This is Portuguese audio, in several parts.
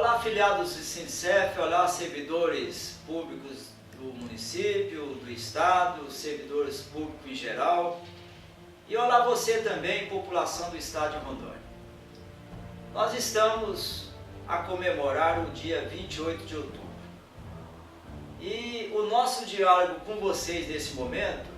Olá, afiliados do Sincef, olá, servidores públicos do município, do estado, servidores públicos em geral. E olá você também, população do estado de Rondônia. Nós estamos a comemorar o dia 28 de outubro. E o nosso diálogo com vocês nesse momento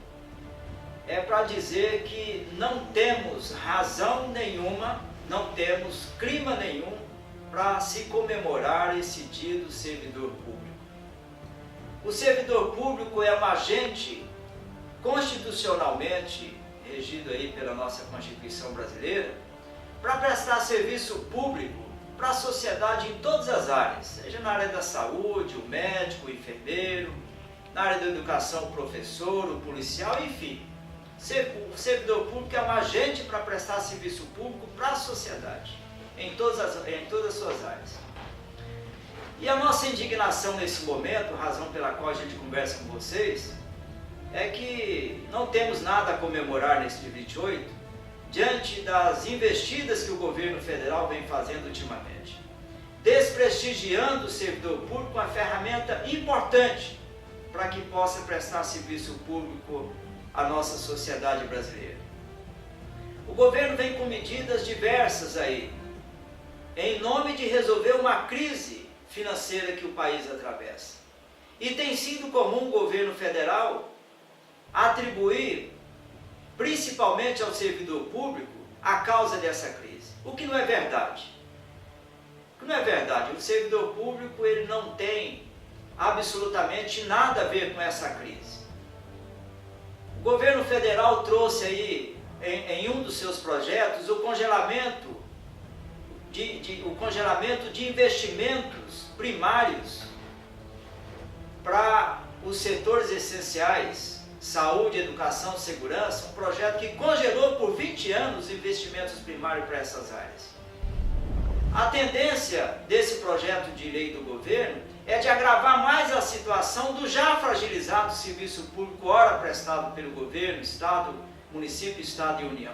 é para dizer que não temos razão nenhuma, não temos clima nenhum para se comemorar esse dia do servidor público. O servidor público é um agente constitucionalmente regido aí pela nossa Constituição brasileira para prestar serviço público para a sociedade em todas as áreas, seja na área da saúde, o médico, o enfermeiro, na área da educação, o professor, o policial, enfim. O servidor público é um agente para prestar serviço público para a sociedade, em todas as suas áreas. E a nossa indignação nesse momento, razão pela qual a gente conversa com vocês, é que não temos nada a comemorar nesse dia 28, diante das investidas que o governo federal vem fazendo ultimamente, desprestigiando o servidor público, uma ferramenta importante para que possa prestar serviço público à nossa sociedade brasileira. O governo vem com medidas diversas aí, em nome de resolver uma crise financeira que o país atravessa. E tem sido comum o governo federal atribuir, principalmente ao servidor público, a causa dessa crise. O que não é verdade. O que não é verdade. O servidor público ele não tem absolutamente nada a ver com essa crise. O governo federal trouxe aí, em um dos seus projetos, o congelamento de investimentos primários para os setores essenciais, saúde, educação, segurança, um projeto que congelou por 20 anos os investimentos primários para essas áreas. A tendência desse projeto de lei do governo é de agravar mais a situação do já fragilizado serviço público ora prestado pelo governo, Estado, município, Estado e União.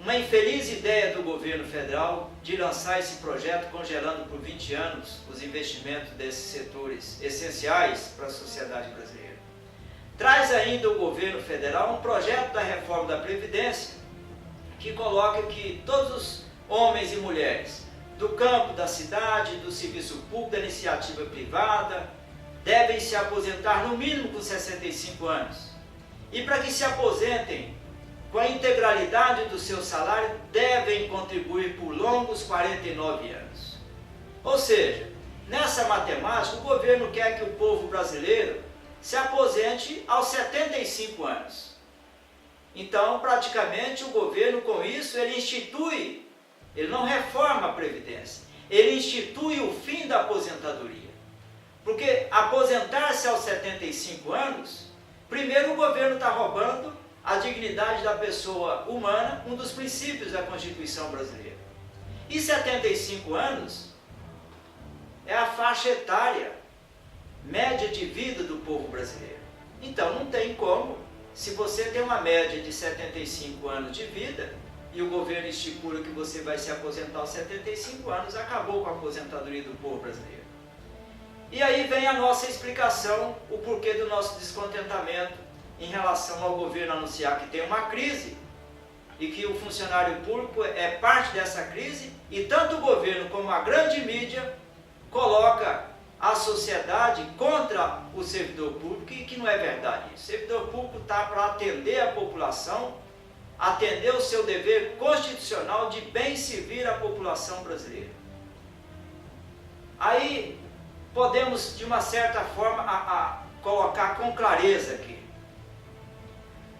Uma infeliz ideia do governo federal de lançar esse projeto congelando por 20 anos os investimentos desses setores essenciais para a sociedade brasileira. Traz ainda o governo federal um projeto da reforma da Previdência que coloca que todos os homens e mulheres do campo, da cidade, do serviço público, da iniciativa privada, devem se aposentar no mínimo com 65 anos. E para que se aposentem com a integralidade do seu salário, devem contribuir por longos 49 anos. Ou seja, nessa matemática, o governo quer que o povo brasileiro se aposente aos 75 anos. Então, praticamente, o governo, com isso, ele não reforma a Previdência, ele institui o fim da aposentadoria. Porque aposentar-se aos 75 anos, primeiro o governo está roubando a dignidade da pessoa humana, um dos princípios da Constituição brasileira. E 75 anos é a faixa etária média de vida do povo brasileiro. Então não tem como, se você tem uma média de 75 anos de vida e o governo estipula que você vai se aposentar aos 75 anos, acabou com a aposentadoria do povo brasileiro. E aí vem a nossa explicação, o porquê do nosso descontentamento em relação ao governo anunciar que tem uma crise e que o funcionário público é parte dessa crise, e tanto o governo como a grande mídia coloca a sociedade contra o servidor público, e que não é verdade. O servidor público está para atender a população, atender o seu dever constitucional de bem servir a população brasileira. Aí podemos, de uma certa forma, colocar com clareza aqui.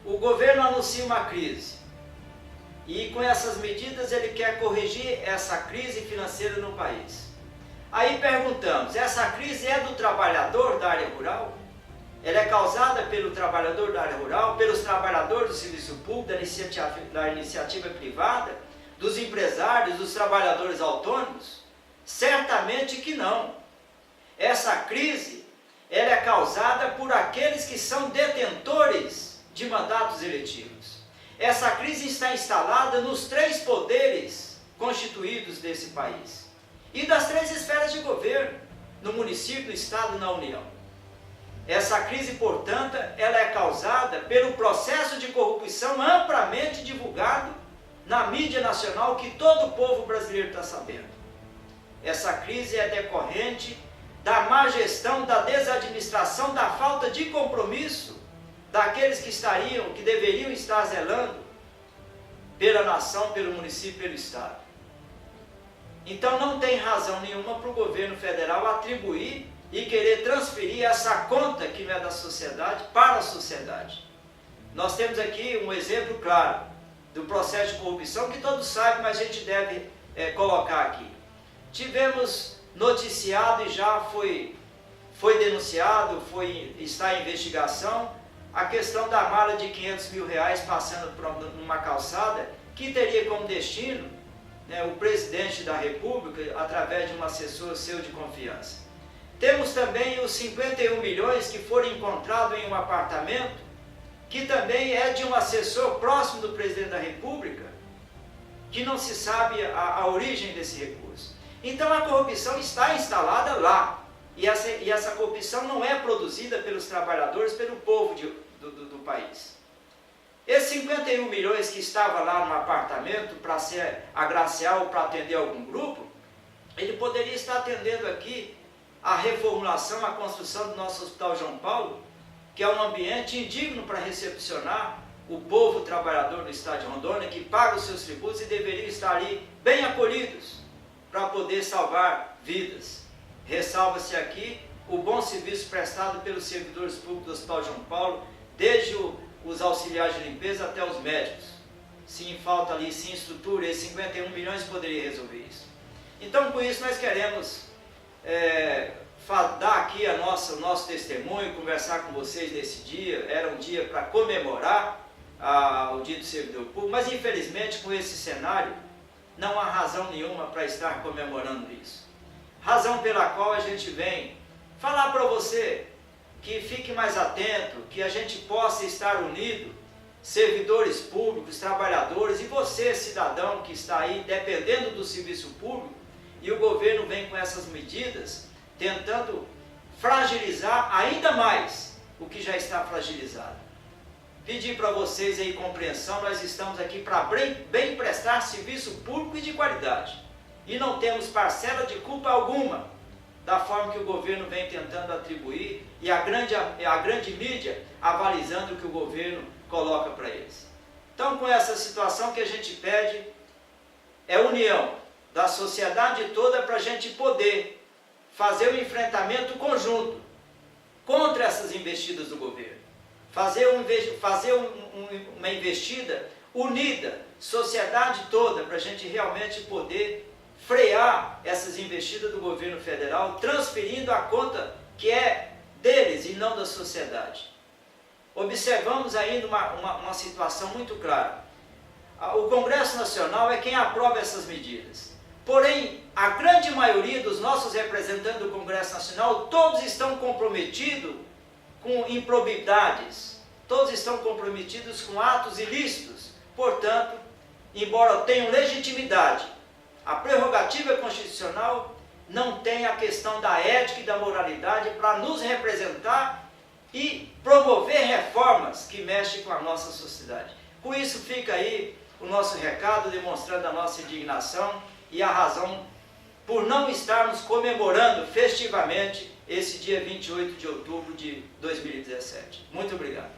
O governo anuncia uma crise e com essas medidas ele quer corrigir essa crise financeira no país. Aí perguntamos, essa crise é do trabalhador da área rural? Ela é causada pelo trabalhador da área rural, pelos trabalhadores do serviço público, da iniciativa privada, dos empresários, dos trabalhadores autônomos? Certamente que não. Essa crise ela é causada por aqueles que são detentores de mandatos eletivos. Essa crise está instalada nos três poderes constituídos desse país. e das 3 esferas de governo, no município, no estado e na União. Essa crise, portanto, ela é causada pelo processo de corrupção amplamente divulgado na mídia nacional, que todo o povo brasileiro está sabendo. Essa crise é decorrente da má gestão, da desadministração, da falta de compromisso daqueles que deveriam estar zelando pela nação, pelo município, pelo estado. Então não tem razão nenhuma para o governo federal atribuir e querer transferir essa conta que não é da sociedade para a sociedade. Nós temos aqui um exemplo claro do processo de corrupção que todos sabem, mas a gente deve colocar aqui. Tivemos noticiado e já foi denunciado, está em investigação, a questão da mala de R$500 mil passando por uma calçada, que teria como destino o presidente da República, através de um assessor seu de confiança. Temos também os 51 milhões que foram encontrados em um apartamento, que também é de um assessor próximo do presidente da República, que não se sabe a origem desse recurso. Então a corrupção está instalada lá, e essa corrupção não é produzida pelos trabalhadores, pelo povo do país. Esses 51 milhões que estava lá no apartamento para ser agraciar ou para atender algum grupo, ele poderia estar atendendo aqui a reformulação, a construção do nosso Hospital João Paulo, que é um ambiente indigno para recepcionar o povo trabalhador do estado de Rondônia, que paga os seus tributos e deveriam estar ali bem acolhidos para poder salvar vidas. Ressalva-se aqui o bom serviço prestado pelos servidores públicos do Hospital João Paulo, desde os auxiliares de limpeza até os médicos. Se falta ali, sim, estrutura, esses 51 milhões poderia resolver isso. Então, com isso, nós queremos dar aqui o nosso testemunho, conversar com vocês nesse dia. Era um dia para comemorar o Dia do Servidor Público, mas infelizmente com esse cenário não há razão nenhuma para estar comemorando isso. Razão pela qual a gente vem falar para você que fique mais atento, que a gente possa estar unido, servidores públicos, trabalhadores, e você, cidadão que está aí dependendo do serviço público, e o governo vem com essas medidas tentando fragilizar ainda mais o que já está fragilizado. Pedir para vocês aí compreensão, nós estamos aqui para bem prestar serviço público e de qualidade. E não temos parcela de culpa alguma da forma que o governo vem tentando atribuir e a grande mídia avalizando o que o governo coloca para eles. Então, com essa situação, que a gente pede é união da sociedade toda para a gente poder fazer um enfrentamento conjunto contra essas investidas do governo. Fazer uma investida unida, sociedade toda, para a gente realmente poder frear essas investidas do governo federal, transferindo a conta que é deles e não da sociedade. Observamos ainda uma situação muito clara. O Congresso Nacional é quem aprova essas medidas. Porém, a grande maioria dos nossos representantes do Congresso Nacional, todos estão comprometidos com improbidades, todos estão comprometidos com atos ilícitos. Portanto, embora tenham legitimidade, a prerrogativa constitucional não tem a questão da ética e da moralidade para nos representar e promover reformas que mexem com a nossa sociedade. Com isso fica aí o nosso recado, demonstrando a nossa indignação e a razão por não estarmos comemorando festivamente esse dia 28 de outubro de 2017. Muito obrigado.